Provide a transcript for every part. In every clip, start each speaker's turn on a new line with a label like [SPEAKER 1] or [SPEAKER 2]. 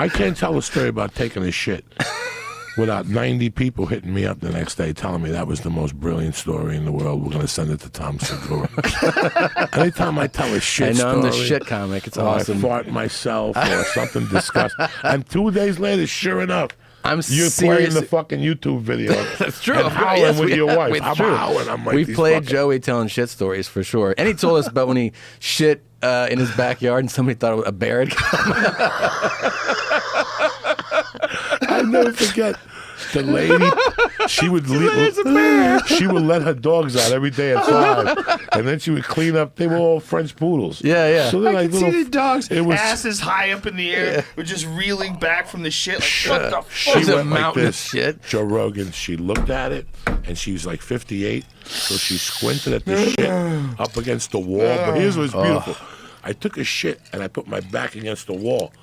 [SPEAKER 1] I can't tell a story about taking a shit without 90 people hitting me up the next day telling me that was the most brilliant story in the world. We're going to send it to Tom Segura. Anytime I tell a shit story.
[SPEAKER 2] I'm the shit comic. It's awesome.
[SPEAKER 1] I fart myself or something disgusting. And 2 days later, sure enough, you're playing the fucking YouTube video.
[SPEAKER 2] That's true.
[SPEAKER 1] And howling with your wife. I'm howling. I'm like,
[SPEAKER 2] we played Joey telling shit stories for sure. And he told us about when he shit in his backyard and somebody thought a bear had come.
[SPEAKER 1] I never forget the lady. She would let her dogs out every day at 5, and then she would clean up. They were all French poodles.
[SPEAKER 2] Yeah.
[SPEAKER 1] So they're
[SPEAKER 3] I
[SPEAKER 1] like
[SPEAKER 3] could see the dogs'
[SPEAKER 1] it was,
[SPEAKER 3] asses high up in the air, were just reeling back from the shit. Like, what the fuck?
[SPEAKER 1] she
[SPEAKER 2] a
[SPEAKER 1] went like
[SPEAKER 2] mountain of
[SPEAKER 1] this.
[SPEAKER 2] shit.
[SPEAKER 1] Joe Rogan. She looked at it, and she was like 58, so she squinted at the shit up against the wall. But here's what's beautiful. I took a shit and I put my back against the wall.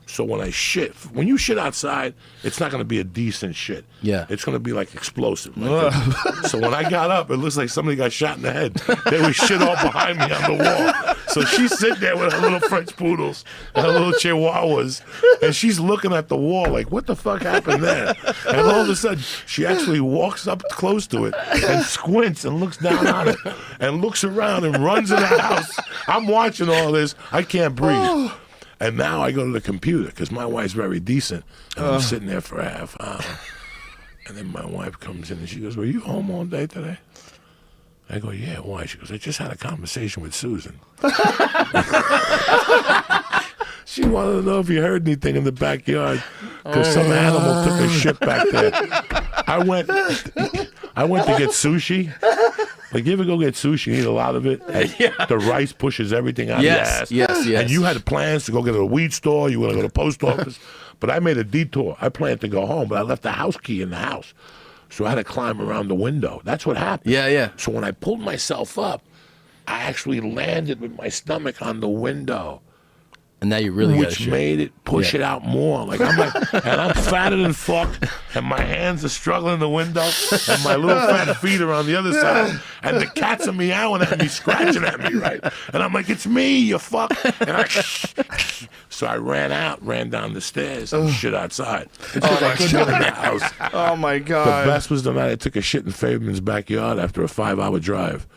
[SPEAKER 1] So when you shit outside, it's not going to be a decent shit.
[SPEAKER 2] Yeah.
[SPEAKER 1] It's going to be like explosive. So when I got up, it looks like somebody got shot in the head. There was shit all behind me on the wall. So she's sitting there with her little French poodles and her little chihuahuas, and she's looking at the wall like, what the fuck happened there? And all of a sudden, she actually walks up close to it and squints and looks down on it and looks around and runs in the house. I'm watching all this. I can't breathe. And now I go to the computer because my wife's very decent. And I'm sitting there for a half hour. And then my wife comes in and she goes, were you home all day today? I go, yeah, why? She goes, I just had a conversation with Susan. She wanted to know if you heard anything in the backyard because some animal took a shit back there. I went to get sushi. Like, you ever go get sushi and eat a lot of it? And the rice pushes everything out of your ass.
[SPEAKER 2] Yes.
[SPEAKER 1] And you had plans to go get a weed store. You were going to go to the post office. But I made a detour. I planned to go home, but I left the house key in the house. So I had to climb around the window. That's what happened.
[SPEAKER 2] Yeah.
[SPEAKER 1] So when I pulled myself up, I actually landed with my stomach on the window.
[SPEAKER 2] And now you really got
[SPEAKER 1] which made it push it out more. Like and I'm fatter than fuck, and my hands are struggling in the window, and my little fat feet are on the other side, and the cats are meowing at me, scratching at me, right? And I'm like, it's me, you fuck. And so I ran down the stairs and shit outside. Because I couldn't get in the house.
[SPEAKER 3] Oh my God.
[SPEAKER 1] The best was the night I took a shit in Faberman's backyard after a 5-hour drive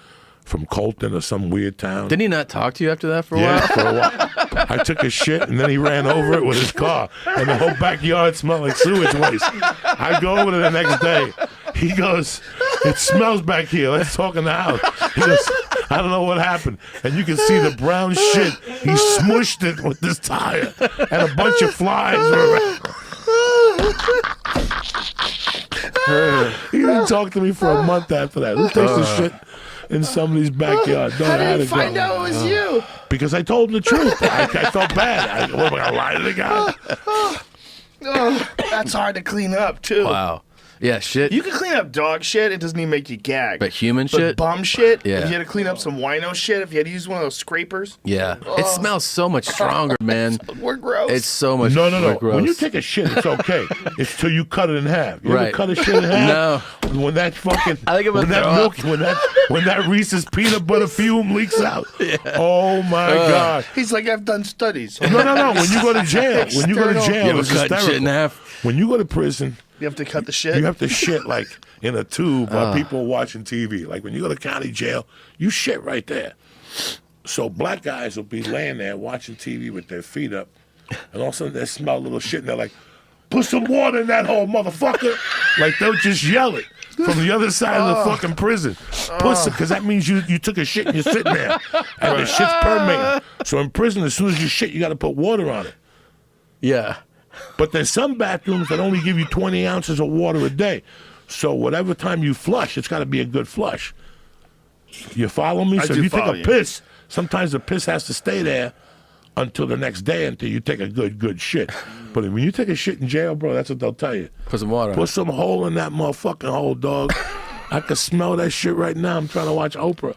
[SPEAKER 1] from Colton or some weird town.
[SPEAKER 2] Didn't he not talk to you after that for a while?
[SPEAKER 1] Yeah, for a while. I took a shit, and then he ran over it with his car, and the whole backyard smelled like sewage waste. I go over there the next day. He goes, it smells back here. Let's talk in the house. He goes, I don't know what happened. And you can see the brown shit. He smushed it with this tire, and a bunch of flies were around. He didn't talk to me for a month after that. Who takes the shit in somebody's backyard?
[SPEAKER 3] How did you find out it was you?
[SPEAKER 1] Because I told him the truth. I felt bad. What, am I going to lie to the guy?
[SPEAKER 3] That's hard to clean up, too.
[SPEAKER 2] Wow. Yeah, shit.
[SPEAKER 3] You can clean up dog shit. It doesn't even make you gag.
[SPEAKER 2] But human
[SPEAKER 3] But
[SPEAKER 2] shit?
[SPEAKER 3] bum shit?
[SPEAKER 2] Yeah.
[SPEAKER 3] If you had to clean up some wino shit, if you had to use one of those scrapers?
[SPEAKER 2] Yeah. It smells so much stronger, man.
[SPEAKER 3] We're gross.
[SPEAKER 2] It's so much
[SPEAKER 1] No.
[SPEAKER 2] more gross.
[SPEAKER 1] When you take a shit, it's okay. It's till you cut it in half. You ever
[SPEAKER 2] Right.
[SPEAKER 1] cut a shit in half?
[SPEAKER 2] No.
[SPEAKER 1] When that fucking
[SPEAKER 2] I think I'm
[SPEAKER 1] when
[SPEAKER 2] gonna
[SPEAKER 1] that
[SPEAKER 2] throw
[SPEAKER 1] milk
[SPEAKER 2] up.
[SPEAKER 1] when that Reese's peanut butter fume leaks out. Oh my God.
[SPEAKER 3] He's like, I've done studies.
[SPEAKER 1] No. When you go to jail,
[SPEAKER 2] You ever
[SPEAKER 1] it's
[SPEAKER 2] cut shit in
[SPEAKER 1] hysterical.
[SPEAKER 2] half?
[SPEAKER 1] When you go to prison,
[SPEAKER 3] You have to cut the shit?
[SPEAKER 1] you have to shit like in a tube while people are watching TV. Like when you go to county jail, you shit right there. So black guys will be laying there watching TV with their feet up, and all of a sudden they smell a little shit, and they're like, put some water in that hole, motherfucker. Like they'll just yell it from the other side of the fucking prison. Because that means you took a shit and you're sitting there, and the shit's permeating. So in prison, as soon as you shit, you got to put water on it.
[SPEAKER 2] Yeah.
[SPEAKER 1] But there's some bathrooms that only give you 20 ounces of water a day. So whatever time you flush, it's got to be a good flush. You follow me?
[SPEAKER 3] I
[SPEAKER 1] So
[SPEAKER 3] do
[SPEAKER 1] if you take
[SPEAKER 3] follow
[SPEAKER 1] a
[SPEAKER 3] you.
[SPEAKER 1] piss, sometimes the piss has to stay there until the next day until you take a good shit. But when you take a shit in jail, bro, that's what they'll tell you.
[SPEAKER 2] Put some water on
[SPEAKER 1] Put
[SPEAKER 2] it.
[SPEAKER 1] some hole in that motherfucking hole, dog. I can smell that shit right now. I'm trying to watch Oprah.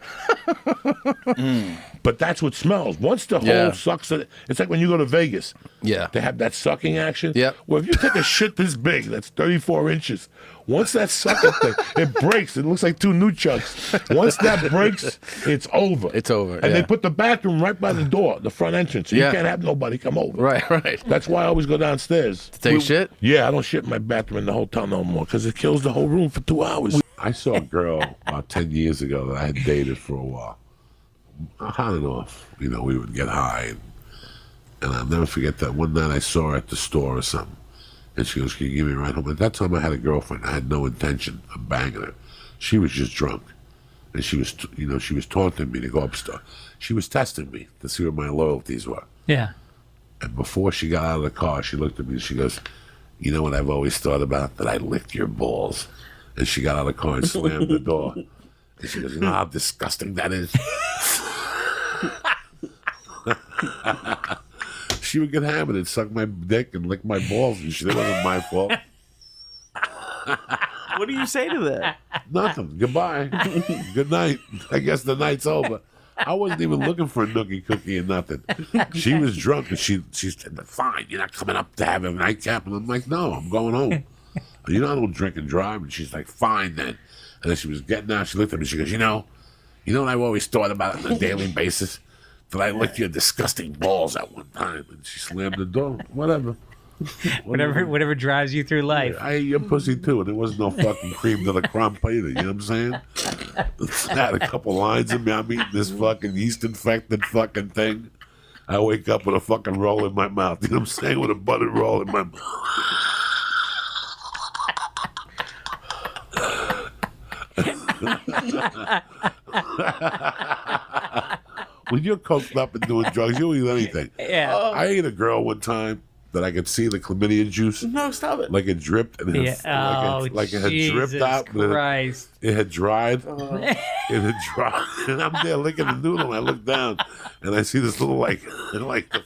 [SPEAKER 1] But that's what smells. Once the
[SPEAKER 2] Yeah.
[SPEAKER 1] hole sucks it, it's like when you go to Vegas.
[SPEAKER 2] Yeah.
[SPEAKER 1] They have that sucking action.
[SPEAKER 2] Yep.
[SPEAKER 1] Well, if you take a shit this big, that's 34 inches, once that sucking thing, it breaks. It looks like two nunchucks. Once that breaks, it's over.
[SPEAKER 2] It's over,
[SPEAKER 1] And they
[SPEAKER 2] yeah.
[SPEAKER 1] put the bathroom right by the door, the front entrance. So
[SPEAKER 2] Yeah.
[SPEAKER 1] you can't have nobody come over.
[SPEAKER 2] Right.
[SPEAKER 1] That's why I always go downstairs.
[SPEAKER 2] Take a shit?
[SPEAKER 1] Yeah, I don't shit in my bathroom in the hotel no more because it kills the whole room for 2 hours. I saw a girl about 10 years ago that I had dated for a while. On and off. You know, we would get high. And I'll never forget that one night I saw her at the store or something. And she goes, "Can you give me a ride home?" At that time, I had a girlfriend. I had no intention of banging her. She was just drunk. And she was, she was taunting me to go upstairs. She was testing me to see what my loyalties were.
[SPEAKER 4] Yeah.
[SPEAKER 1] And before she got out of the car, she looked at me and she goes, "You know what I've always thought about? That I licked your balls." And she got out of the car and slammed the door. And she goes, "You know how disgusting that is?" She would get hammered and suck my dick and lick my balls and shit. It wasn't my fault.
[SPEAKER 5] What do you say to that?
[SPEAKER 1] Nothing. Goodbye. Good night. I guess the night's over. I wasn't even looking for a nookie cookie and nothing. She was drunk and she said, "Fine, you're not coming up to have a nightcap." And I'm like, "No, I'm going home. You know I don't drink and drive." And she's like, "Fine then." And then she was getting out. She looked at me. She goes, "You know what I've always thought about on a daily basis? That I licked your disgusting balls at one time." And she slammed the door. Whatever.
[SPEAKER 4] Whatever drives you through life.
[SPEAKER 1] I ate your pussy too, and there was no fucking cream to the crump either. You know what I'm saying? I had a couple lines in me. I'm eating this fucking yeast-infected fucking thing. I wake up with a fucking roll in my mouth. You know what I'm saying? With a buttered roll in my mouth. When you're coked up and doing drugs, you'll eat anything.
[SPEAKER 4] Yeah.
[SPEAKER 1] I ate a girl one time that I could see the chlamydia juice.
[SPEAKER 5] No, stop it.
[SPEAKER 1] Like it dripped and it had, like it had dripped out.
[SPEAKER 4] Christ.
[SPEAKER 1] It had dried. It had dried. And I'm there licking the noodle and I look down and I see this little like the,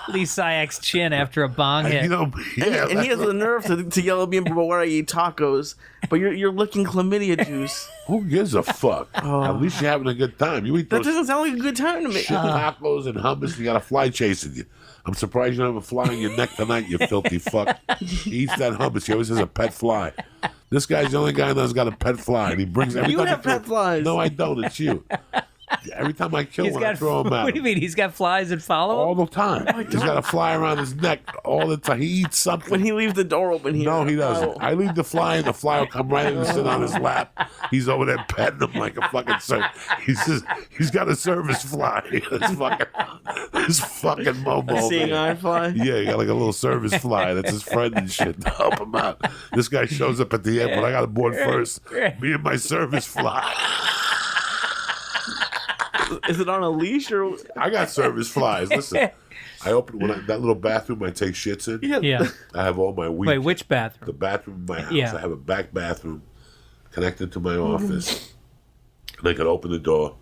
[SPEAKER 4] Lee Sayak's chin after a bong hit.
[SPEAKER 1] you know, yeah.
[SPEAKER 5] And he has the nerve to yell at me about where I eat tacos, but you're licking chlamydia juice.
[SPEAKER 1] Who gives a fuck? At least you're having a good time. You eat
[SPEAKER 5] That
[SPEAKER 1] those
[SPEAKER 5] doesn't sound like a good time to me.
[SPEAKER 1] shit tacos and hummus. You got a fly chasing you. I'm surprised you don't have a fly on your neck tonight, you filthy fuck. He eats that hummus. He always has a pet fly. This guy's the only guy that's got a pet fly, and he brings every
[SPEAKER 5] You
[SPEAKER 1] time
[SPEAKER 5] have pet flies.
[SPEAKER 1] No, I don't. It's you. Every time I kill
[SPEAKER 4] He's
[SPEAKER 1] one, I
[SPEAKER 4] got.
[SPEAKER 1] throw him out.
[SPEAKER 4] What do you mean? He's got flies that follow
[SPEAKER 1] All
[SPEAKER 4] him?
[SPEAKER 1] the time. He's got a fly around his neck all the time. He eats something.
[SPEAKER 5] When he leaves the door open here.
[SPEAKER 1] No, he doesn't.
[SPEAKER 5] Oh.
[SPEAKER 1] I leave the fly, and the fly will come right in and sit on his lap. He's over there petting him like a fucking he's got a service fly. This fucking momo.
[SPEAKER 5] Seeing eye fly.
[SPEAKER 1] Yeah, he got like a little service fly. That's his friend and shit to help him out. This guy shows up at the airport. I got aboard first. Me and my service fly.
[SPEAKER 5] Is it on a leash or?
[SPEAKER 1] I got service flies. Listen, I open that little bathroom I take shits in.
[SPEAKER 4] Yeah.
[SPEAKER 1] I have all my weed.
[SPEAKER 4] Wait, which
[SPEAKER 1] The
[SPEAKER 4] bathroom?
[SPEAKER 1] bathroom in my house.
[SPEAKER 4] Yeah.
[SPEAKER 1] I have a back bathroom connected to my office, and I can open the door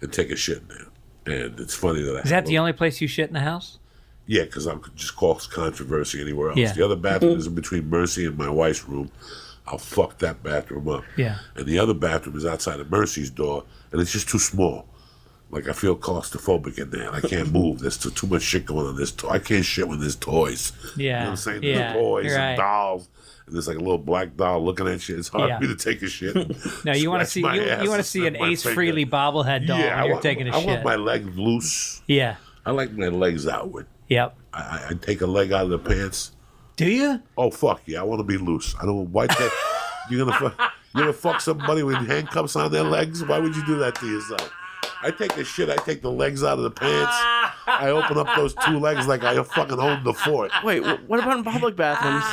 [SPEAKER 1] and take a shit in there. And it's funny that I
[SPEAKER 4] Is that the only place you shit in the house?
[SPEAKER 1] Yeah, because I'm just cause controversy anywhere else.
[SPEAKER 4] Yeah.
[SPEAKER 1] The other bathroom is in between Mercy and my wife's room. I'll fuck that bathroom up.
[SPEAKER 4] Yeah.
[SPEAKER 1] And the other bathroom is outside of Mercy's door, and it's just too small. Like I feel claustrophobic in there. I can't move. There's too much shit going on. I can't shit when there's toys.
[SPEAKER 4] Yeah.
[SPEAKER 1] You know what I'm saying?
[SPEAKER 4] Yeah.
[SPEAKER 1] There's toys
[SPEAKER 4] You're right.
[SPEAKER 1] and dolls. And there's like a little black doll looking at shit. It's hard
[SPEAKER 4] Yeah.
[SPEAKER 1] for me to take a shit.
[SPEAKER 4] No, you want to see you want to see an Ace Frehley bobblehead doll when you're taking a
[SPEAKER 1] I
[SPEAKER 4] shit.
[SPEAKER 1] want my legs loose.
[SPEAKER 4] Yeah.
[SPEAKER 1] I like my legs outward.
[SPEAKER 4] Yep.
[SPEAKER 1] I take a leg out of the pants.
[SPEAKER 4] Do you?
[SPEAKER 1] Oh fuck yeah! I want to be loose. I don't. Why? You're gonna fuck somebody with handcuffs on their legs? Why would you do that to yourself? I take a shit. I take the legs out of the pants. I open up those two legs like I fucking own the fort.
[SPEAKER 5] Wait, what about in public bathrooms?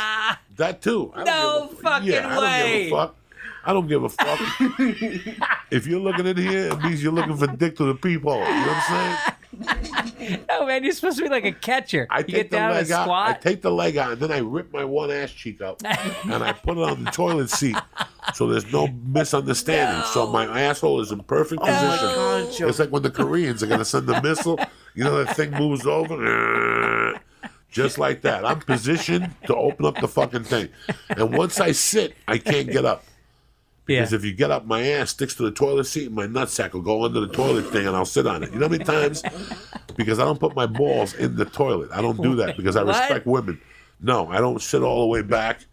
[SPEAKER 1] That too. I don't give a fuck. Yeah,
[SPEAKER 4] way.
[SPEAKER 1] I don't give a fuck. If you're looking in here, it means you're looking for dick to the peephole. You know what I'm saying?
[SPEAKER 4] No, man, you're supposed to be like a catcher.
[SPEAKER 1] I
[SPEAKER 4] You
[SPEAKER 1] take
[SPEAKER 4] get
[SPEAKER 1] the
[SPEAKER 4] down and
[SPEAKER 1] leg out. I
[SPEAKER 4] squat.
[SPEAKER 1] take the leg out, and then I rip my one ass cheek out, and I put it on the toilet seat, so there's no misunderstanding. So my asshole is in perfect
[SPEAKER 5] Oh my
[SPEAKER 1] position.
[SPEAKER 5] God, Joe.
[SPEAKER 1] It's like when the Koreans are gonna send a missile. You know that thing moves over, just like that. I'm positioned to open up the fucking thing, and once I sit, I can't get up. Because if you get up, my ass sticks to the toilet seat and my nutsack will go under the toilet thing and I'll sit on it. You know how many times? Because I don't put my balls in the toilet. I don't do that because I respect women. No, I don't sit all the way back.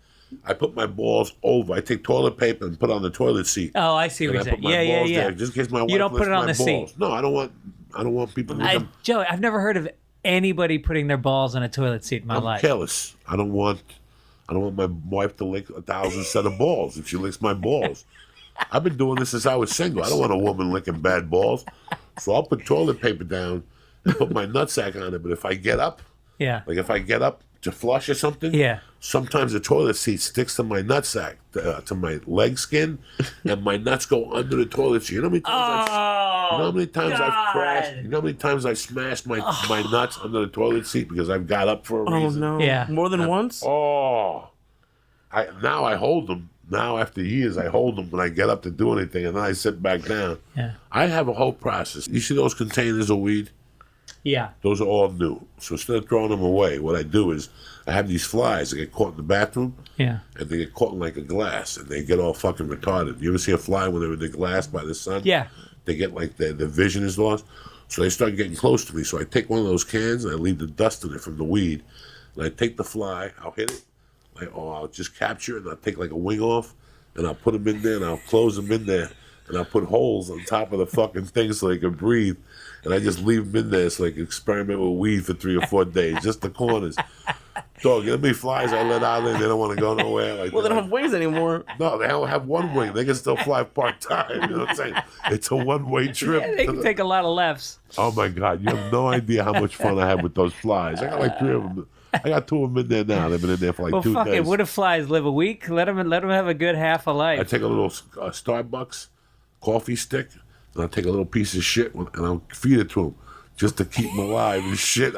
[SPEAKER 1] I put my balls over. I take toilet paper and put it on the toilet seat.
[SPEAKER 4] Oh, I see what you're saying. Yeah.
[SPEAKER 1] There, just in case my wife
[SPEAKER 4] you don't put it on the
[SPEAKER 1] balls.
[SPEAKER 4] seat.
[SPEAKER 1] No, I don't want people to
[SPEAKER 4] Joey, I've never heard of anybody putting their balls on a toilet seat in my life.
[SPEAKER 1] I'm careless. I don't want my wife to lick 1,000 set of balls if she licks my balls. I've been doing this since I was single. I don't want a woman licking bad balls. So I'll put toilet paper down and put my nutsack on it. But if I get up, like if I get up to flush or something, sometimes the toilet seat sticks to my nutsack, to my leg skin, and my nuts go under the toilet seat. You know how many times I've crashed? You know how many times I smashed my nuts under the toilet seat because I've got up for a reason?
[SPEAKER 5] Oh, no. Yeah. More than once?
[SPEAKER 1] Now I hold them. Now, after years, I hold them when I get up to do anything, and then I sit back down.
[SPEAKER 4] Yeah.
[SPEAKER 1] I have a whole process. You see those containers of weed?
[SPEAKER 4] Yeah.
[SPEAKER 1] Those are all new. So instead of throwing them away, what I do is I have these flies that get caught in the bathroom.
[SPEAKER 4] Yeah.
[SPEAKER 1] And they get caught in like a glass, and they get all fucking retarded. You ever see a fly when they're in the glass by the sun?
[SPEAKER 4] Yeah.
[SPEAKER 1] They get like their vision is lost. So they start getting close to me. So I take one of those cans, and I leave the dust in it from the weed. And I take the fly, I'll hit it. I'll just capture it, and I'll take like a wing off, and I'll put them in there, and I'll close them in there, and I'll put holes on top of the fucking thing so they can breathe, and I just leave them in there so they can experiment with weed for 3 or 4 days, just the corners. Dog, you know how many flies I let out there, they don't want to go nowhere.
[SPEAKER 5] Well, they don't have wings anymore.
[SPEAKER 1] No, they don't have one wing. They can still fly part-time, you know what I'm saying? It's a one-way trip.
[SPEAKER 4] Yeah, they can take a lot of lefts.
[SPEAKER 1] Oh, my God, you have no idea how much fun I had with those flies. I got like 3 of them. I got 2 of them in there now. They've been in there for like 2 days.
[SPEAKER 4] Fuck it. What if flies live a week? Let them have a good half a life.
[SPEAKER 1] I take a little Starbucks coffee stick, and I'll take a little piece of shit, and I'll feed it to them just to keep them alive and shit.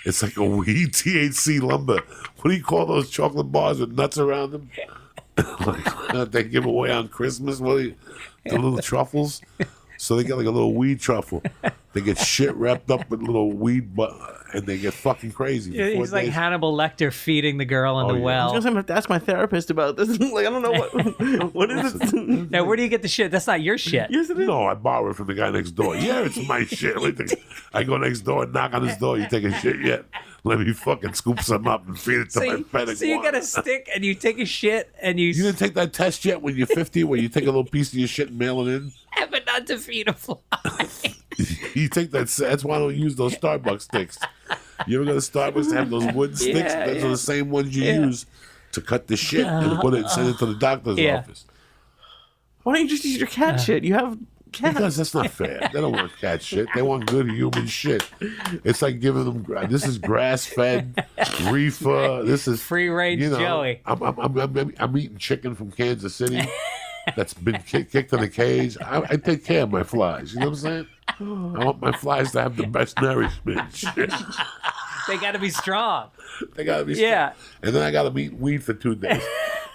[SPEAKER 1] It's like a weed THC lumber. What do you call those chocolate bars with nuts around them? Like they give away on Christmas? The little truffles? So they get like a little weed truffle. They get shit wrapped up with little weed, and they get fucking crazy.
[SPEAKER 4] Yeah, he's like Hannibal Lecter feeding the girl in the well.
[SPEAKER 5] I was gonna have to ask my therapist about this. Like, I don't know what is it.
[SPEAKER 4] Now, where do you get the shit? That's not your shit.
[SPEAKER 5] Yes, it is.
[SPEAKER 1] No, I borrow it from the guy next door. Yeah, it's my shit. I go next door and knock on his door. You take a shit yet? Let me fucking scoop some up and feed it to my pet.
[SPEAKER 4] So you got a stick and you take a shit and you...
[SPEAKER 1] You didn't take that test yet when you're 50 where you take a little piece of your shit and mail it in?
[SPEAKER 4] But not to feed a fly.
[SPEAKER 1] You take that... That's why I don't use those Starbucks sticks. You ever go to Starbucks to have those wooden sticks? Those are the same ones you use to cut the shit and put it and send it to the doctor's office.
[SPEAKER 5] Why don't you just use your cat shit? You have cats.
[SPEAKER 1] Because that's not fair. They don't want cat shit. They want good human shit. It's like giving them... This is grass-fed, reefer. This is...
[SPEAKER 4] Free-range Joey.
[SPEAKER 1] I'm eating chicken from Kansas City that's been kicked in a cage. I take care of my flies. You know what I'm saying? I want my flies to have the best nourishment. Shit.
[SPEAKER 4] They got to be strong.
[SPEAKER 1] They got to be strong.
[SPEAKER 4] Yeah.
[SPEAKER 1] And then I got to eat weed for 2 days.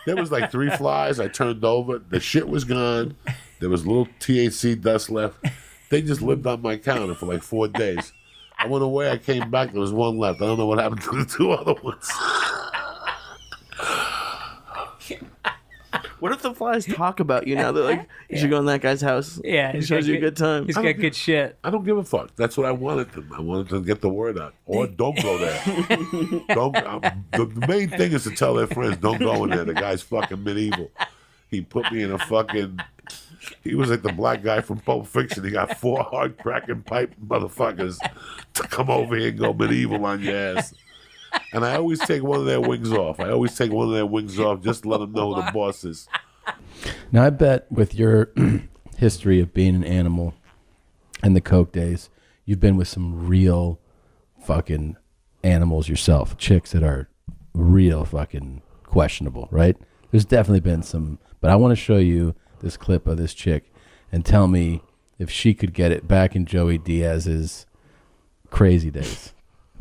[SPEAKER 1] There was like 3 flies. I turned over. The shit was gone. There was a little THC dust left. They just lived on my counter for like 4 days. I went away. I came back. There was 1 left. I don't know what happened to the 2 other ones.
[SPEAKER 5] What if the flies talk about you now? They're like, you should go in that guy's house.
[SPEAKER 4] Yeah.
[SPEAKER 5] He shows you a good time.
[SPEAKER 4] He's got good shit.
[SPEAKER 1] I don't give a fuck. That's what I wanted to. I wanted to get the word out. Or don't go there. The main thing is to tell their friends, don't go in there. The guy's fucking medieval. He put me in a fucking... He was like the black guy from Pulp Fiction. He got 4 hard cracking pipe motherfuckers to come over here and go medieval on your ass. And I always take one of their wings off. Just to let them know who the boss is.
[SPEAKER 2] Now, I bet with your history of being an animal and the coke days, you've been with some real fucking animals yourself, chicks that are real fucking questionable, right? There's definitely been some, but I want to show you this clip of this chick and tell me if she could get it back in Joey Diaz's crazy days.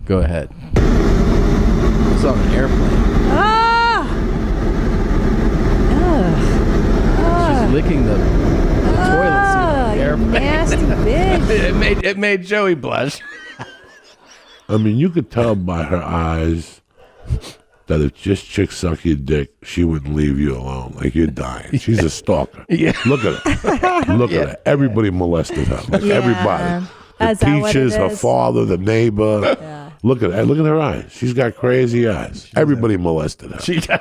[SPEAKER 2] Go ahead. It's on an airplane. She's licking the toilet seat on the airplane.
[SPEAKER 6] Nasty bitch.
[SPEAKER 2] It made Joey blush.
[SPEAKER 1] I mean, you could tell by her eyes that if just chicks suck your dick, she wouldn't leave you alone. Like you're dying. She's a stalker.
[SPEAKER 2] Yeah.
[SPEAKER 1] Look at her. Look at her. Everybody molested her. Like everybody. The
[SPEAKER 6] Is that what it
[SPEAKER 1] teachers, her
[SPEAKER 6] is?
[SPEAKER 1] father, the neighbor.
[SPEAKER 6] Yeah.
[SPEAKER 1] Look at her. Look at her eyes. She's got crazy eyes. Everybody molested her.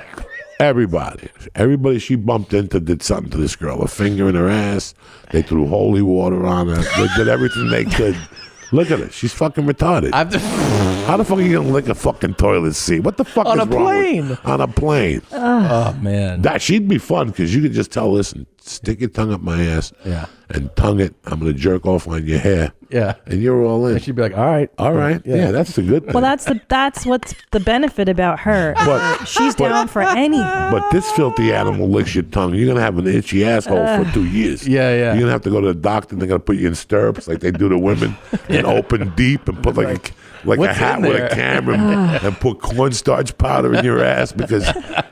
[SPEAKER 1] Everybody she bumped into did something to this girl. A finger in her ass. They threw holy water on her. They did everything they could. Look at her. She's fucking retarded. How the fuck are you gonna lick a fucking toilet seat? What the fuck
[SPEAKER 2] On
[SPEAKER 1] is
[SPEAKER 2] a
[SPEAKER 1] wrong
[SPEAKER 2] plane.
[SPEAKER 1] on a plane?
[SPEAKER 2] Oh man.
[SPEAKER 1] That she'd be fun because you could just tell, listen, stick your tongue up my ass,
[SPEAKER 2] Yeah.
[SPEAKER 1] and tongue it. I'm gonna jerk off on your hair,
[SPEAKER 2] Yeah.
[SPEAKER 1] and you're all in.
[SPEAKER 2] And she'd be like, all right.
[SPEAKER 1] Yeah, that's the good thing.
[SPEAKER 6] Well, that's what's the benefit about her.
[SPEAKER 1] But-
[SPEAKER 6] She's down for anything.
[SPEAKER 1] But this filthy animal licks your tongue. You're gonna have an itchy asshole for 2 years.
[SPEAKER 2] Yeah, yeah.
[SPEAKER 1] You're gonna have to go to the doctor. And they're gonna put you in stirrups like they do to women, and open deep and put like a
[SPEAKER 2] What's
[SPEAKER 1] hat
[SPEAKER 2] in
[SPEAKER 1] with
[SPEAKER 2] there?
[SPEAKER 1] a camera and put cornstarch powder in your ass because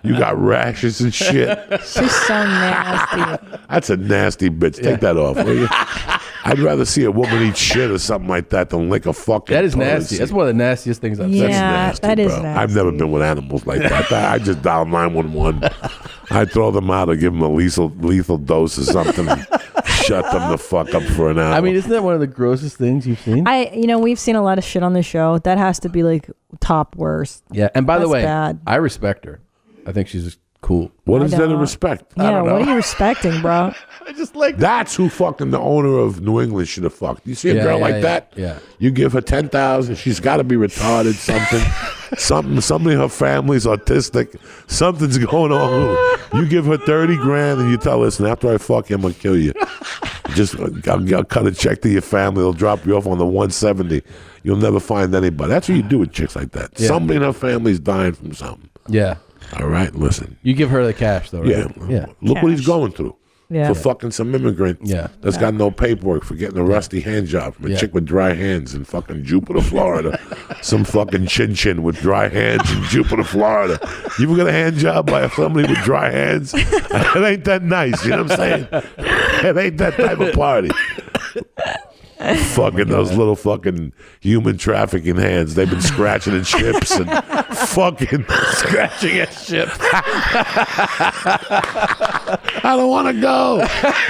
[SPEAKER 1] you got rashes and shit.
[SPEAKER 6] She's so nasty.
[SPEAKER 1] That's a nasty bitch. Take that off, will you? I'd rather see a woman eat shit or something like that than lick a fucking.
[SPEAKER 2] That is
[SPEAKER 1] toilet
[SPEAKER 2] nasty.
[SPEAKER 1] seat.
[SPEAKER 2] That's one of the nastiest things I've
[SPEAKER 6] Yeah.
[SPEAKER 2] seen.
[SPEAKER 1] That's nasty,
[SPEAKER 6] that is
[SPEAKER 1] bro.
[SPEAKER 6] nasty.
[SPEAKER 1] I've never been with animals like that. I just dial 911. I throw them out or give them a lethal dose or something. And shut them the fuck up for an hour.
[SPEAKER 2] I mean, isn't that one of the grossest things you've seen?
[SPEAKER 6] We've seen a lot of shit on the show. That has to be like top worst.
[SPEAKER 2] Yeah. And by the
[SPEAKER 6] That's
[SPEAKER 2] way,
[SPEAKER 6] bad.
[SPEAKER 2] I respect her. I think she's cool.
[SPEAKER 1] what is
[SPEAKER 6] I
[SPEAKER 1] that in
[SPEAKER 6] don't.
[SPEAKER 1] respect?
[SPEAKER 6] Yeah, what are you respecting, bro?
[SPEAKER 2] I just like
[SPEAKER 1] That's who fucking the owner of New England should have fucked. You see a
[SPEAKER 2] Yeah,
[SPEAKER 1] girl
[SPEAKER 2] yeah,
[SPEAKER 1] like
[SPEAKER 2] yeah,
[SPEAKER 1] that?
[SPEAKER 2] yeah.
[SPEAKER 1] You give her 10,000. She's got to be retarded. Something in her family's autistic. Something's going on. You give her 30 grand and you tell her, listen, after I fuck you, I'm gonna kill you. Just I'll cut a check to your family. They'll drop you off on the 170. You'll never find anybody. That's what you do with chicks like that.
[SPEAKER 2] Yeah.
[SPEAKER 1] Somebody in her family's dying from something.
[SPEAKER 2] Yeah.
[SPEAKER 1] All right, listen.
[SPEAKER 2] You give her the cash though, right?
[SPEAKER 1] Yeah.
[SPEAKER 2] Yeah.
[SPEAKER 1] Look what he's
[SPEAKER 6] Cash.
[SPEAKER 1] going through.
[SPEAKER 6] Yeah.
[SPEAKER 1] For fucking some immigrant
[SPEAKER 2] Yeah.
[SPEAKER 1] that's got no paperwork for getting a rusty hand job from a
[SPEAKER 2] Yeah.
[SPEAKER 1] chick with dry hands in fucking Jupiter, Florida. Some fucking chin with dry hands in Jupiter, Florida. You ever got a hand job by somebody with dry hands? It ain't that nice, you know what I'm saying? It ain't that type of party. Fucking those little fucking human trafficking hands. They've been scratching at ships and fucking scratching at ships. I don't want to go.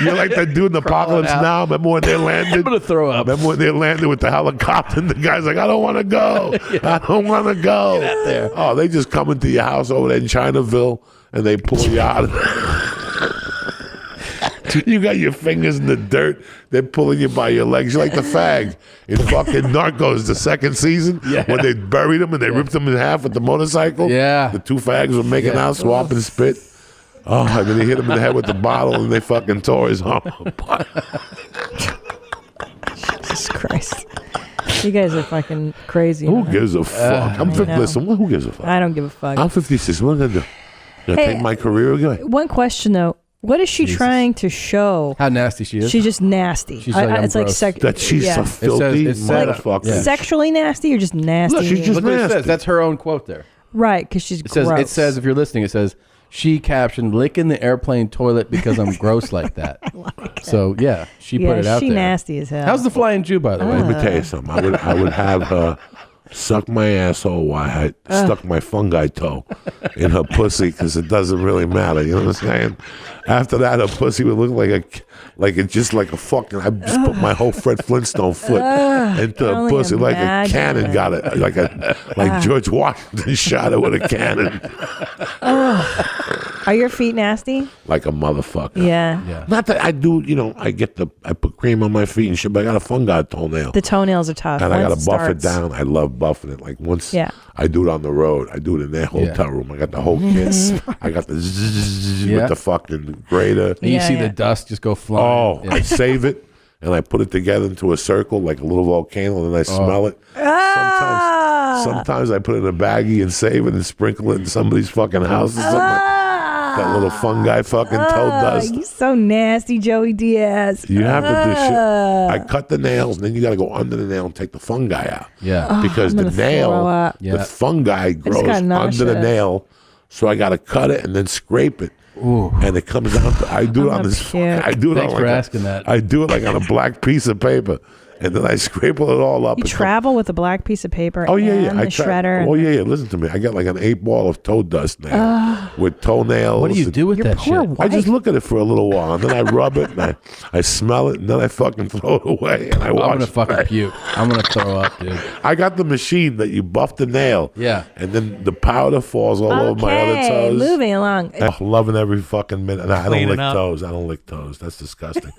[SPEAKER 1] You're like that dude in Apocalypse Now. Remember when they landed?
[SPEAKER 2] I'm gonna throw up.
[SPEAKER 1] Remember when they landed with the helicopter and the guy's like, I don't want to go. I don't want to go.
[SPEAKER 2] Get out there.
[SPEAKER 1] Oh, they just come into your house over there in Chinaville and they pull you out. You got your fingers in the dirt. They're pulling you by your legs. You're like the fag in fucking Narcos, the second season,
[SPEAKER 2] Yeah.
[SPEAKER 1] when they buried him and they ripped him in half with the motorcycle.
[SPEAKER 2] Yeah.
[SPEAKER 1] The two fags were making
[SPEAKER 2] Yeah.
[SPEAKER 1] out, swapping spit. Oh, and then they hit him in the head with the bottle and they fucking tore his arm apart.
[SPEAKER 6] Jesus Christ. You guys are fucking crazy.
[SPEAKER 1] Who
[SPEAKER 6] man.
[SPEAKER 1] gives a fuck? I'm 50.
[SPEAKER 6] know.
[SPEAKER 1] Listen, who gives a fuck?
[SPEAKER 6] I don't give a fuck.
[SPEAKER 1] I'm 56. What am I gonna do? Gonna
[SPEAKER 6] Hey,
[SPEAKER 1] take my career away?
[SPEAKER 6] One question though. What is she trying to show?
[SPEAKER 2] How nasty she is.
[SPEAKER 6] She's just nasty.
[SPEAKER 2] She's like, I'm
[SPEAKER 6] it's like
[SPEAKER 2] gross.
[SPEAKER 1] That she's
[SPEAKER 6] yeah.
[SPEAKER 1] a filthy
[SPEAKER 2] it says-
[SPEAKER 1] motherfucker.
[SPEAKER 2] yeah.
[SPEAKER 6] Sexually nasty or just nasty?
[SPEAKER 1] Look, she's just
[SPEAKER 2] Look what it
[SPEAKER 1] nasty.
[SPEAKER 2] says. That's her own quote there.
[SPEAKER 6] right, because she's
[SPEAKER 2] It says,
[SPEAKER 6] gross.
[SPEAKER 2] it says, if you're listening, it says, she captioned, licking the airplane toilet because I'm gross like that. So, yeah, she
[SPEAKER 6] yeah,
[SPEAKER 2] put it out
[SPEAKER 6] she
[SPEAKER 2] there.
[SPEAKER 6] nasty as hell.
[SPEAKER 2] How's the Flying Jew, by the way?
[SPEAKER 1] Let me tell you something. I would have her suck my asshole while I stuck my fungi toe in her pussy because it doesn't really matter. You know what I'm saying? After that, her pussy would look like a fucking. I just put my whole Fred Flintstone foot into her
[SPEAKER 6] only
[SPEAKER 1] pussy like a
[SPEAKER 6] imagine
[SPEAKER 1] cannon.
[SPEAKER 6] that.
[SPEAKER 1] Got it like George Washington shot her with a cannon,
[SPEAKER 6] Are your feet nasty?
[SPEAKER 1] like a motherfucker.
[SPEAKER 6] Yeah.
[SPEAKER 2] Yeah.
[SPEAKER 1] Not that I do. I put cream on my feet and shit, but I got a fungi toenail.
[SPEAKER 6] The toenails are tough.
[SPEAKER 1] And I
[SPEAKER 6] Once
[SPEAKER 1] gotta buff it
[SPEAKER 6] starts-
[SPEAKER 1] down. I love buffing it. Like once
[SPEAKER 6] Yeah.
[SPEAKER 1] I do it on the road, I do it in their hotel room. I got the whole kit. I got the zzz
[SPEAKER 2] Yeah.
[SPEAKER 1] with the fucking grater.
[SPEAKER 2] And you
[SPEAKER 6] Yeah,
[SPEAKER 2] see
[SPEAKER 6] yeah.
[SPEAKER 2] the dust just go flying.
[SPEAKER 1] Oh,
[SPEAKER 2] Yeah.
[SPEAKER 1] I save it and I put it together into a circle like a little volcano, and then I smell it. Sometimes I put it in a baggie and save it and sprinkle it in somebody's fucking house or something. That little fungi fucking toe dust.
[SPEAKER 6] You're so nasty, Joey Diaz.
[SPEAKER 1] You have to do shit. I cut the nails, and then you got to go under the nail and take the fungi out.
[SPEAKER 2] Yeah.
[SPEAKER 1] Because
[SPEAKER 6] I'm
[SPEAKER 1] the
[SPEAKER 6] gonna throw
[SPEAKER 1] nail,
[SPEAKER 6] up.
[SPEAKER 2] Yeah.
[SPEAKER 1] the fungi grows
[SPEAKER 6] got
[SPEAKER 1] under the
[SPEAKER 6] nauseous.
[SPEAKER 1] nail. So I got to cut it and then scrape it. And it comes out. I do it
[SPEAKER 6] I'm
[SPEAKER 1] on
[SPEAKER 6] gonna
[SPEAKER 1] this.
[SPEAKER 6] puke.
[SPEAKER 1] I do it
[SPEAKER 2] Thanks
[SPEAKER 1] on
[SPEAKER 2] for
[SPEAKER 1] like
[SPEAKER 2] asking that.
[SPEAKER 1] I do it like on a black piece of paper, and then I scrape it all up.
[SPEAKER 6] You travel with a black piece of paper.
[SPEAKER 1] Oh yeah,
[SPEAKER 6] and
[SPEAKER 1] yeah.
[SPEAKER 6] the shredder.
[SPEAKER 1] Oh yeah, yeah. Listen to me. I got like an 8 ball of toe dust now with toenails.
[SPEAKER 2] What do you do with
[SPEAKER 6] Your
[SPEAKER 2] that
[SPEAKER 6] poor
[SPEAKER 2] shit?
[SPEAKER 6] wife.
[SPEAKER 1] I just look at it for a little while, and then I rub it, and I smell it, and then I fucking throw it away, and I wash
[SPEAKER 2] I'm gonna
[SPEAKER 1] it.
[SPEAKER 2] fucking puke. I'm gonna throw up, dude.
[SPEAKER 1] I got the machine that you buff the nail.
[SPEAKER 2] Yeah.
[SPEAKER 1] And then the powder falls all over my other
[SPEAKER 6] Okay,
[SPEAKER 1] toes.
[SPEAKER 6] moving along.
[SPEAKER 1] Oh, loving every fucking minute. I don't
[SPEAKER 4] Cleaning
[SPEAKER 1] lick
[SPEAKER 4] up.
[SPEAKER 1] toes. I don't lick toes. That's disgusting.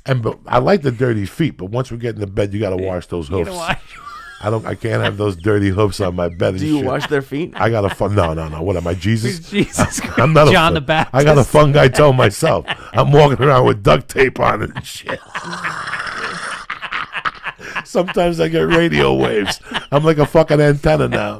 [SPEAKER 1] But I like the dirty feet. But once we get into bed, you got to wash those hoofs. I can't have those dirty hoofs on my bed.
[SPEAKER 5] Do you wash their feet?
[SPEAKER 1] I got a fun. No. What am I, Jesus?
[SPEAKER 4] Jesus Christ.
[SPEAKER 1] I'm not
[SPEAKER 4] John
[SPEAKER 1] a,
[SPEAKER 4] the Baptist.
[SPEAKER 1] I got a fungi toe myself. I'm walking around with duct tape on it and shit. Sometimes I get radio waves. I'm like a fucking antenna now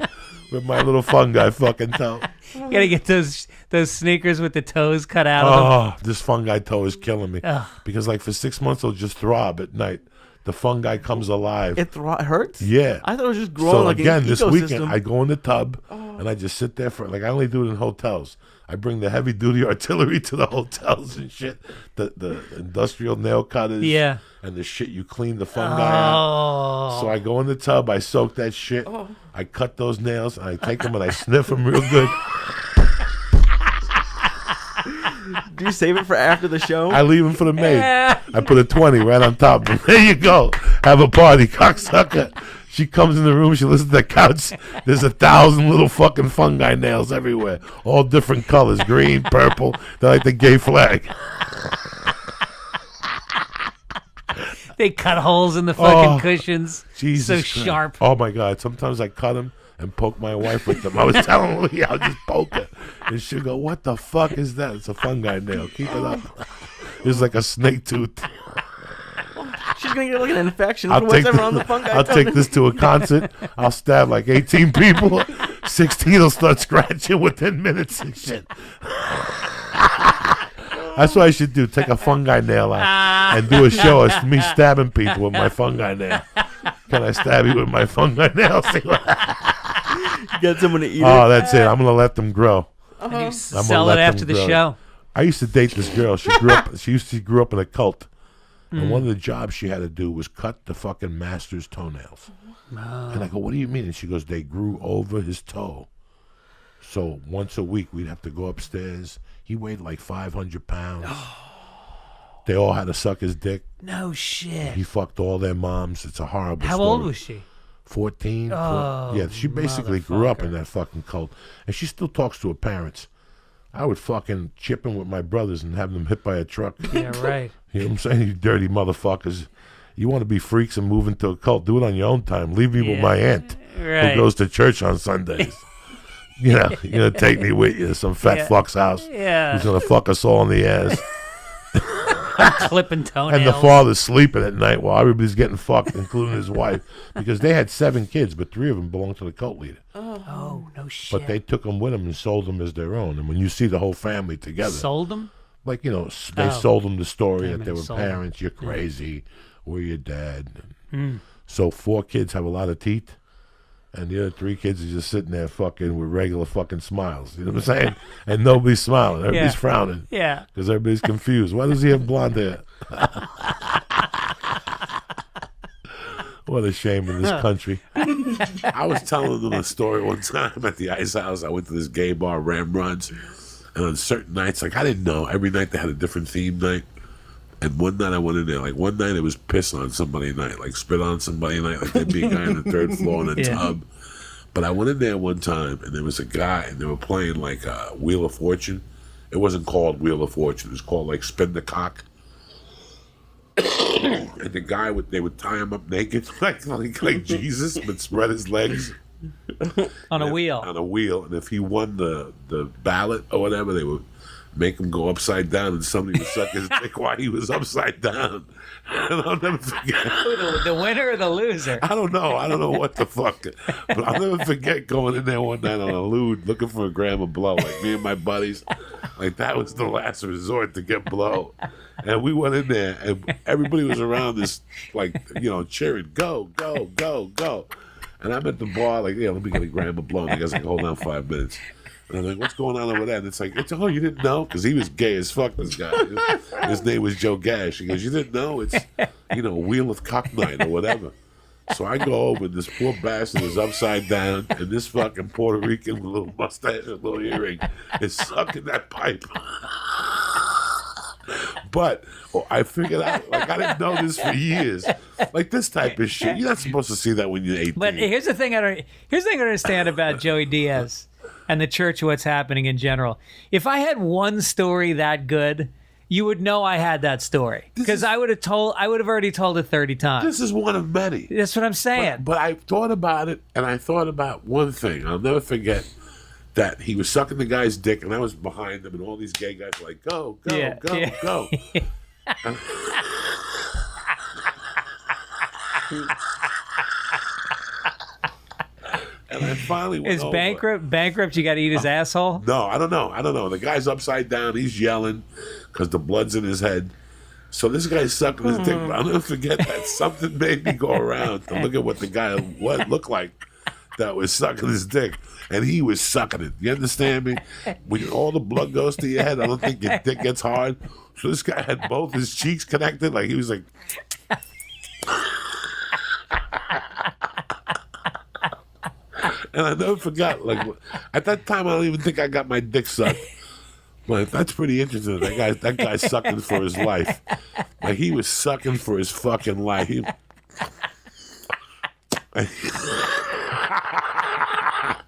[SPEAKER 1] with my little fungi fucking toe.
[SPEAKER 4] You gotta get those sneakers with the toes cut out of them.
[SPEAKER 1] Oh, this fungi toe is killing me. Because like for 6 months it'll just throb at night. The fungi comes alive.
[SPEAKER 5] It hurts?
[SPEAKER 1] Yeah.
[SPEAKER 5] I thought it was just growing
[SPEAKER 1] So
[SPEAKER 5] like
[SPEAKER 1] again,
[SPEAKER 5] an
[SPEAKER 1] this
[SPEAKER 5] ecosystem.
[SPEAKER 1] weekend I go in the tub and I just sit there for like I only do it in hotels. I bring the heavy duty artillery to the hotels and shit. The industrial nail cutters.
[SPEAKER 4] Yeah.
[SPEAKER 1] And the shit you clean the fungi out. So I go in the tub, I soak that shit, I cut those nails, and I take them and I sniff them real good.
[SPEAKER 5] Do you save it for after the show?
[SPEAKER 1] I leave them for the maid. I put a 20 right on top of them. There you go. Have a party, cocksucker. She comes in the room, she listens to the couch. There's 1,000 little fucking fungi nails everywhere. All different colors, green, purple. They're like the gay flag.
[SPEAKER 4] They cut holes in the fucking cushions.
[SPEAKER 1] Jesus
[SPEAKER 4] so
[SPEAKER 1] Christ.
[SPEAKER 4] sharp.
[SPEAKER 1] Oh my God. Sometimes I cut them and poke my wife with them. I was telling Lee, I'll just poke her. And she'll go, what the fuck is that? It's a fungi nail. Keep it up. It's like a snake tooth.
[SPEAKER 5] She's going to get like an infection
[SPEAKER 1] I'll
[SPEAKER 5] from
[SPEAKER 1] take,
[SPEAKER 5] whatever on the fungi.
[SPEAKER 1] I'll take this to a concert. I'll stab like 18 people. 16 will start scratching within minutes and shit. That's what I should do. Take a fungi nail out and do a show of me stabbing people with my fungi nail. Can I stab you with my fungi nail?
[SPEAKER 5] Get someone to eat
[SPEAKER 1] Oh,
[SPEAKER 5] it.
[SPEAKER 1] that's it. I'm going to let them grow.
[SPEAKER 4] And you
[SPEAKER 1] gonna
[SPEAKER 4] sell
[SPEAKER 1] let
[SPEAKER 4] it after
[SPEAKER 1] them
[SPEAKER 4] the
[SPEAKER 1] grow.
[SPEAKER 4] show.
[SPEAKER 1] I used to date this girl. She grew up in a cult. And one of the jobs she had to do was cut the fucking master's toenails. And I go, what do you mean? And she goes, they grew over his toe. So once a week, we'd have to go upstairs. He weighed like 500 pounds. They all had to suck his dick.
[SPEAKER 4] No shit.
[SPEAKER 1] He fucked all their moms. It's a horrible
[SPEAKER 4] How
[SPEAKER 1] story.
[SPEAKER 4] old was she?
[SPEAKER 1] 14.
[SPEAKER 4] Oh,
[SPEAKER 1] yeah, she basically grew up in that fucking cult. And she still talks to her parents. I would fucking chip in with my brothers and have them hit by a truck.
[SPEAKER 4] Yeah, right.
[SPEAKER 1] You know what I'm saying? You dirty motherfuckers. You want to be freaks and move into a cult, do it on your own time. Leave me with my aunt
[SPEAKER 4] Right.
[SPEAKER 1] who goes to church on Sundays. You know, you're going to take me with you to some fat fuck's house who's going to fuck us all in the ass.
[SPEAKER 4] Clipping toenails.
[SPEAKER 1] And the father's sleeping at night while everybody's getting fucked, including his wife. Because they had 7 kids, but 3 of them belonged to the cult leader.
[SPEAKER 4] Oh, no shit.
[SPEAKER 1] But they took them with them and sold them as their own. And when you see the whole family together,
[SPEAKER 4] Sold them?
[SPEAKER 1] like, you know, they sold them the story
[SPEAKER 4] Damn
[SPEAKER 1] that
[SPEAKER 4] it,
[SPEAKER 1] they were
[SPEAKER 4] sold 'em.
[SPEAKER 1] parents. You're crazy. We're your dad. So 4 kids have a lot of teeth, and the other 3 kids are just sitting there fucking with regular fucking smiles. You know what I'm saying? And nobody's smiling. Everybody's frowning.
[SPEAKER 4] Yeah.
[SPEAKER 1] Because everybody's confused. Why does he have blonde hair? What a shame in this country. I was telling them a story one time at the Ice House. I went to this gay bar, Ramrod's, and on certain nights, like I didn't know, every night they had a different theme night. And one night I went in there, like one night it was piss on somebody night, like spit on somebody night, like there'd be a guy on the 3rd floor in a tub. But I went in there one time and there was a guy and they were playing like Wheel of Fortune. It wasn't called Wheel of Fortune, it was called like Spin the Cock. And the guy they would tie him up naked, like Jesus, but spread his legs
[SPEAKER 4] On a wheel.
[SPEAKER 1] on a wheel. And if he won the ballot or whatever, they would make him go upside down, and somebody would suck his dick while he was upside down. And I'll never forget.
[SPEAKER 4] The winner or the loser?
[SPEAKER 1] I don't know what the fuck. But I'll never forget going in there one night on a lewd looking for a gram of blow. Like me and my buddies, like that was the last resort to get blow. And we went in there, and everybody was around this, like, you know, cheering, go, go, go, go. And I'm at the bar, like, yeah, let me get a gram of blow. And the guy's like, hold on 5 minutes. And I'm like, what's going on over there? And it's like, oh, you didn't know? Because he was gay as fuck, this guy. His name was Joe Gash. He goes, you didn't know? It's, Wheel of Cock Night or whatever. So I go over, and this poor bastard is upside down, and this fucking Puerto Rican with a little mustache and a little earring is sucking that pipe. But I figured out, like, I didn't know this for years. Like, this type of shit, you're not supposed to see that when you're 18.
[SPEAKER 4] But here's the thing I don't understand about Joey Diaz and the church, what's happening in general. If I had one story that good, you would know I had that story, because I would have already told it 30 times.
[SPEAKER 1] This is one of many.
[SPEAKER 4] That's what I'm saying.
[SPEAKER 1] But I thought about it, and I thought about one thing. I'll never forget that he was sucking the guy's dick, and I was behind him, and all these gay guys were like, go, go. And I finally went over.
[SPEAKER 4] Bankrupt, you got to eat his asshole?
[SPEAKER 1] No, I don't know. The guy's upside down. He's yelling because the blood's in his head. So this guy's sucking his dick. But I'll never forget that something made me go around to look at what the guy looked like that was sucking his dick. And he was sucking it. You understand me? When all the blood goes to your head, I don't think your dick gets hard. So this guy had both his cheeks connected. Like, he was like... And I never forgot, like, at that time, I don't even think I got my dick sucked. But that's pretty interesting. That guy's sucking for his life. Like, he was sucking for his fucking life.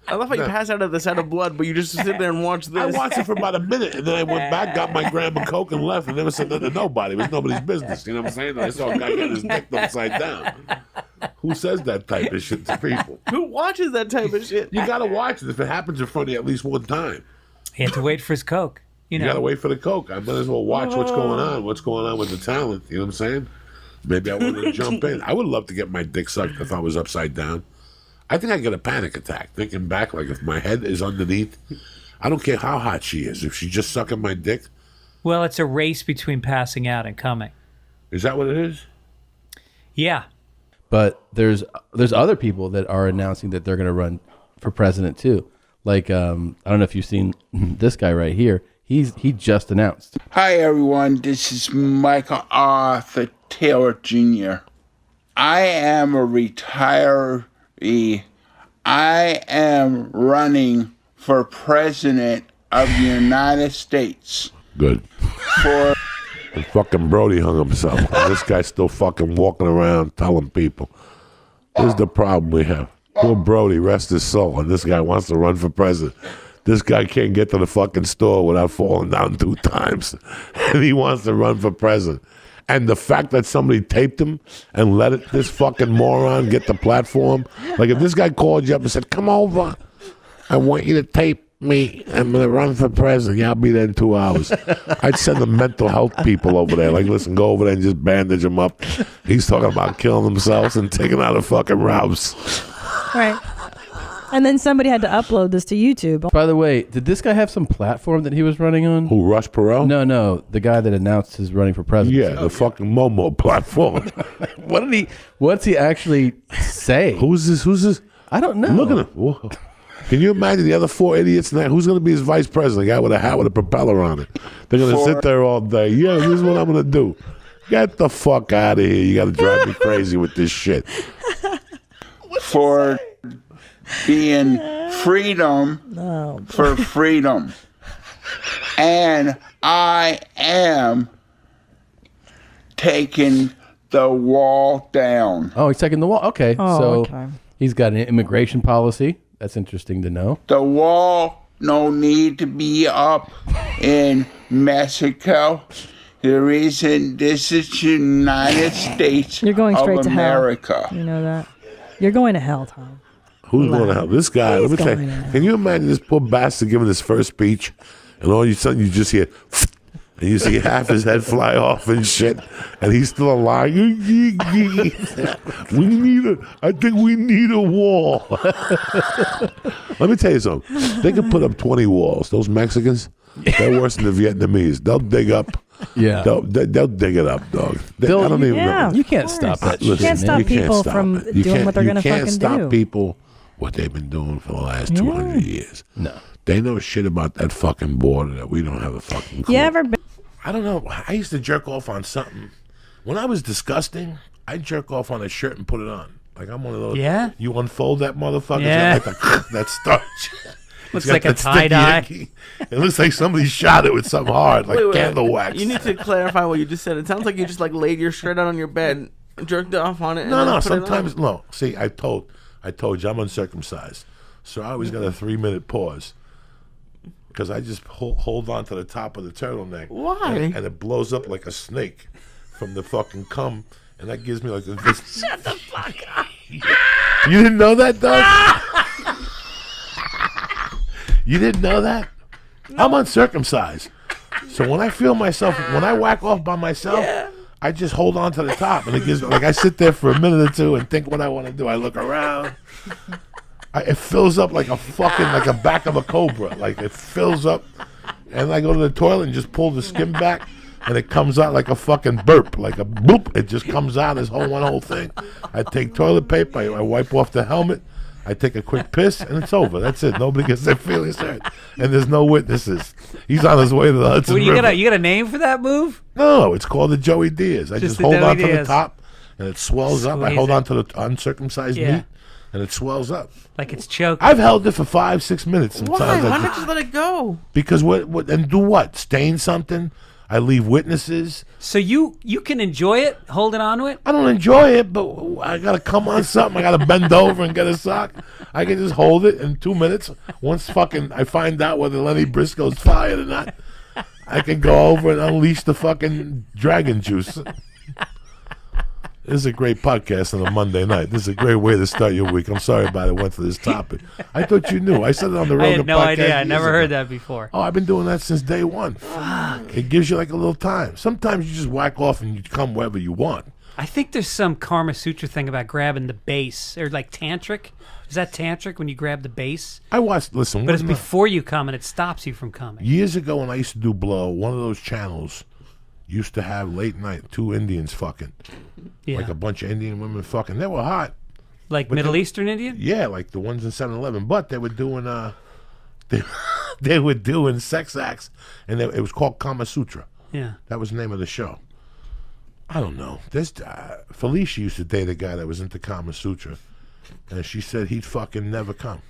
[SPEAKER 5] I love how you pass out of the sight of blood, but you just sit there and watch this.
[SPEAKER 1] I watched it for about a minute, and then I went back, got my gram of coke, and left, and never said nothing to nobody. It was nobody's business. You know what I'm saying? I saw a guy get his dick upside down. Who says that type of shit to people?
[SPEAKER 5] Who watches that type of shit?
[SPEAKER 1] You got to watch it if it happens in front of you at least one time.
[SPEAKER 4] He had to wait for his coke. You
[SPEAKER 1] got to wait for the coke. I might as well watch what's going on with the talent. You know what I'm saying? Maybe I want to jump in. I would love to get my dick sucked if I was upside down. I think I'd get a panic attack thinking back, like if my head is underneath. I don't care how hot she is. If she's just sucking my dick.
[SPEAKER 4] Well, it's a race between passing out and coming.
[SPEAKER 1] Is that what it is?
[SPEAKER 4] Yeah.
[SPEAKER 2] But there's other people that are announcing that they're going to run for president too. Like I don't know if you've seen this guy right here. He just announced.
[SPEAKER 7] Hi everyone, this is Michael Arthur Taylor Jr. I am a retiree. I am running for president of the United States.
[SPEAKER 1] Good. And fucking Brody hung himself. And this guy's still fucking walking around telling people. This is the problem we have. Poor Brody, rest his soul. And this guy wants to run for president. This guy can't get to the fucking store without falling down 2 times. And he wants to run for president. And the fact that somebody taped him and let this fucking moron get the platform. Like if this guy called you up and said, come over, I want you to tape me. I'm going to run for president. Yeah, I'll be there in 2 hours. I'd send the mental health people over there. Like, listen, go over there and just bandage him up. He's talking about killing themselves and taking out a fucking Rouse.
[SPEAKER 6] Right. And then somebody had to upload this to YouTube.
[SPEAKER 2] By the way, did this guy have some platform that he was running on?
[SPEAKER 1] Who, Rush Perot?
[SPEAKER 2] No, the guy that announced his running for president.
[SPEAKER 1] Yeah, the fucking Momo platform.
[SPEAKER 2] What's he actually say?
[SPEAKER 1] Who's this?
[SPEAKER 2] I don't know.
[SPEAKER 1] Look at him. Whoa. Can you imagine the other 4 idiots now? Who's going to be his vice president? The guy with a hat with a propeller on it. They're going to sit there all day. Yeah, this is what I'm going to do. Get the fuck out of here. You got to drive me crazy with this shit.
[SPEAKER 7] For being freedom for freedom. And I am taking the wall down.
[SPEAKER 2] Oh, he's taking the wall. Okay.
[SPEAKER 6] Oh,
[SPEAKER 2] so he's got an immigration policy. That's interesting to know.
[SPEAKER 7] The wall no need to be up in Mexico. There isn't. This is the United States
[SPEAKER 6] You're going straight
[SPEAKER 7] of
[SPEAKER 6] to
[SPEAKER 7] America.
[SPEAKER 6] hell. You know that. You're going to hell, Tom.
[SPEAKER 1] Who's going to hell? This guy. Let me tell you. Can you imagine this poor bastard giving his first speech, and all of a sudden you just hear, and you see half his head fly off and shit, and he's still alive. I think we need a wall. Let me tell you something. They could put up 20 walls. Those Mexicans, they're worse than the Vietnamese. They'll dig up.
[SPEAKER 2] Yeah,
[SPEAKER 1] they'll dig it up, dog. I don't even know.
[SPEAKER 2] You can't stop that.
[SPEAKER 6] You can't stop people from doing what they're going to fucking do.
[SPEAKER 1] You can't stop people what they've been doing for the last 200 years.
[SPEAKER 2] No.
[SPEAKER 1] They know shit about that fucking border that we don't have a fucking clue.
[SPEAKER 6] You ever been?
[SPEAKER 1] I don't know. I used to jerk off on something. When I was disgusting, I'd jerk off on a shirt and put it on. Like I'm one of those.
[SPEAKER 4] Yeah?
[SPEAKER 1] You unfold that motherfucker.
[SPEAKER 4] Yeah.
[SPEAKER 1] It's got like that starch.
[SPEAKER 4] Looks
[SPEAKER 1] It's got
[SPEAKER 4] like a
[SPEAKER 1] that sticky
[SPEAKER 4] tie-dye.
[SPEAKER 1] icky. It looks like somebody shot it with something hard, like candle wax.
[SPEAKER 5] You need to clarify what you just said. It sounds like you just like laid your shirt out on your bed, jerked off on it. And
[SPEAKER 1] No,
[SPEAKER 5] then
[SPEAKER 1] no.
[SPEAKER 5] put it on.
[SPEAKER 1] Sometimes no. See, I told you I'm uncircumcised, so I always got a 3-minute pause because I just hold on to the top of the turtleneck.
[SPEAKER 5] Why?
[SPEAKER 1] And it blows up like a snake from the fucking cum, and that gives me like this. Shut the fuck up. You didn't know that, Doug? You didn't know that? No. I'm uncircumcised, so when I feel myself, when I whack off by myself. Yeah. I just hold on to the top, and it gives like I sit there for a minute or two and think what I want to do. I look around. It fills up like a back of a cobra. Like it fills up, and I go to the toilet and just pull the skin back, and it comes out like a fucking burp, like a boop. It just comes out one whole thing. I take toilet paper. I wipe off the helmet. I take a quick piss, and it's over. That's it. Nobody gets their feelings hurt, and there's no witnesses. He's on his way to the Hudson
[SPEAKER 4] Well, you
[SPEAKER 1] River.
[SPEAKER 4] got a name for that move?
[SPEAKER 1] No, it's called the Joey Diaz. I just
[SPEAKER 4] the
[SPEAKER 1] hold
[SPEAKER 4] Joey
[SPEAKER 1] on to the
[SPEAKER 4] Diaz.
[SPEAKER 1] top, and it swells up. I
[SPEAKER 4] Squeeze
[SPEAKER 1] hold
[SPEAKER 4] it.
[SPEAKER 1] on to the uncircumcised
[SPEAKER 4] Yeah.
[SPEAKER 1] meat, and it swells up.
[SPEAKER 4] Like it's choked.
[SPEAKER 1] I've held it for 5-6 minutes
[SPEAKER 5] Why?
[SPEAKER 1] sometimes.
[SPEAKER 5] Why not just let it go?
[SPEAKER 1] Because what and do what? Stain something? I leave witnesses.
[SPEAKER 4] So you can enjoy it, holding on to it?
[SPEAKER 1] I don't enjoy it, but I gotta come on something. I gotta bend over and get a sock. I can just hold it in 2 minutes. Once fucking I find out whether Lenny Briscoe's fired or not, I can go over and unleash the fucking dragon juice. This is a great podcast on a Monday night. This is a great way to start your week. I'm sorry about it. Went to this topic. I thought you knew. I said it on the
[SPEAKER 4] I
[SPEAKER 1] Rogan
[SPEAKER 4] had no
[SPEAKER 1] podcast
[SPEAKER 4] idea. I
[SPEAKER 1] years
[SPEAKER 4] never
[SPEAKER 1] ago.
[SPEAKER 4] heard that before.
[SPEAKER 1] Oh, I've been doing that since day one. It gives you like a little time. Sometimes you just whack off and you come wherever you want.
[SPEAKER 4] I think there's some Karma Sutra thing about grabbing the base, or like tantric. Is that tantric when you grab the base?
[SPEAKER 1] I watched. Listen,
[SPEAKER 4] But it's
[SPEAKER 1] one of
[SPEAKER 4] before you come and it stops you from coming.
[SPEAKER 1] years ago when I used to do Blow, one of those channels used to have late night 2 Indians fucking,
[SPEAKER 4] Yeah.
[SPEAKER 1] like a bunch of Indian women fucking. They were hot.
[SPEAKER 4] Like
[SPEAKER 1] but
[SPEAKER 4] Middle
[SPEAKER 1] they-
[SPEAKER 4] Eastern Indian?
[SPEAKER 1] Yeah, like the ones in 7-Eleven. But they were doing they were doing sex acts, and it was called Kama Sutra.
[SPEAKER 4] Yeah.
[SPEAKER 1] That was the name of the show. I don't know. This Felicia used to date a guy that was into Kama Sutra, and she said he'd fucking never come.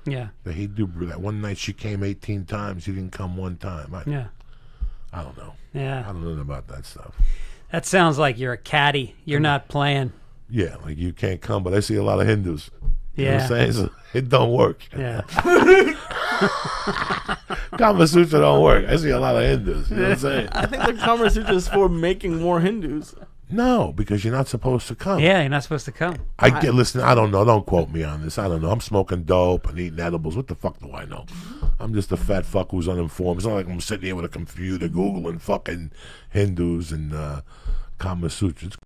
[SPEAKER 4] Yeah.
[SPEAKER 1] That he'd do that. One night she came 18 times. He didn't come one time.
[SPEAKER 4] Yeah.
[SPEAKER 1] I don't know. I
[SPEAKER 4] Yeah.
[SPEAKER 1] don't know about that stuff.
[SPEAKER 4] That sounds like you're a caddy. You're not playing.
[SPEAKER 1] Yeah, like you can't come, but I see a lot of Hindus. You know
[SPEAKER 4] Yeah.
[SPEAKER 1] what I'm saying? So it don't work.
[SPEAKER 4] Yeah.
[SPEAKER 1] Kama Sutra don't work. I see a lot of Hindus. You know what I'm saying?
[SPEAKER 5] I think the Kama Sutra is for making more Hindus.
[SPEAKER 1] No, because you're not supposed to come.
[SPEAKER 4] Yeah, you're not supposed to come.
[SPEAKER 1] Listen, I don't know. Don't quote me on this. I don't know. I'm smoking dope and eating edibles. What the fuck do I know? I'm just a fat fuck who's uninformed. It's not like I'm sitting here with a computer Googling fucking Hindus and Kama Sutra. It's